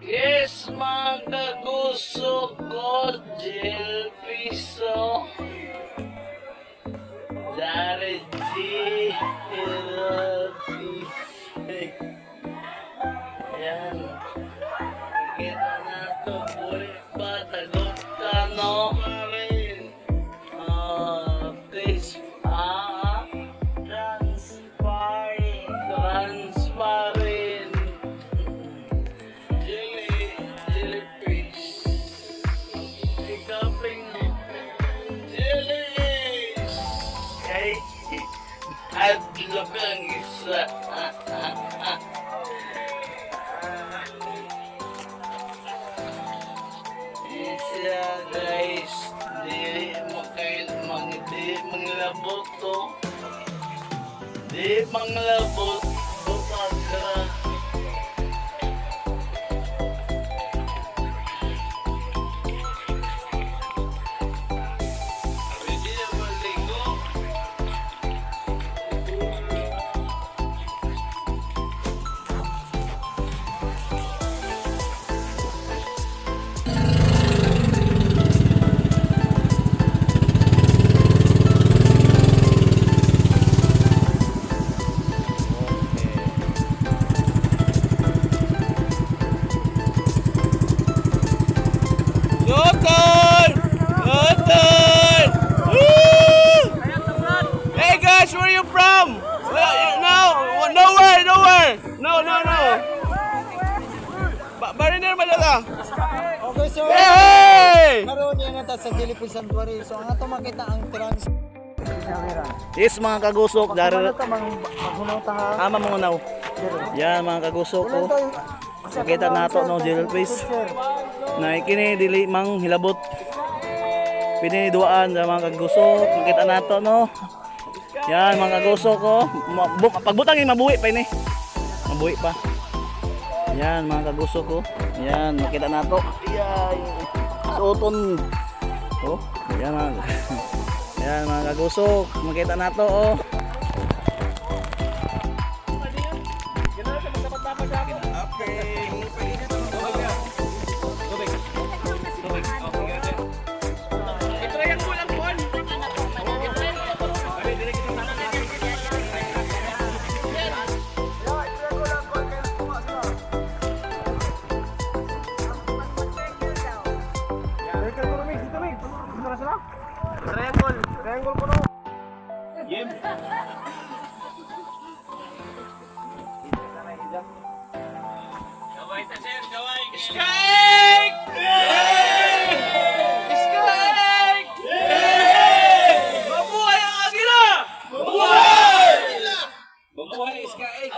Yes, mga gusto ko, Jill Piso. Dari Jill Piso. Yan. Kita na ito, bulit ba? Tagot ka, no? Please, transparent. Jellyfish. Ikaping jellyfish. Ay, at labang isa. Isa guys, di manglabot to. Di manglabot to pagka. Goton! Goton! Woo! Hey guys, where are you from? No, nowhere, nowhere. No. Bariner malala. Okay, so Hey! karoon yan nata sa Jellyfish Sanctuary. So ang ato makita ang trans. Yes, mga kagusok, Ano dari to maghunaw ta ha? ama mga naw. Yan mga kagusok ko. Makita nato no jellyfish. Na ikini dili mang hilabot. Piniduaan sa mga kagusok. Makita nato no. Yan mga kagusok ko. Pagbutang yung mabuhi pa ini. Mabuhi pa. Yan mga kagusok ko. Yan makita nato. Yan. Suoton. Oh, yan mga. Yan mga kagusok. Makita nato oh. Triangle ko no. Skate! Skate! Mabuhay ang agila! Mabuhay! Mabuhay, Skate!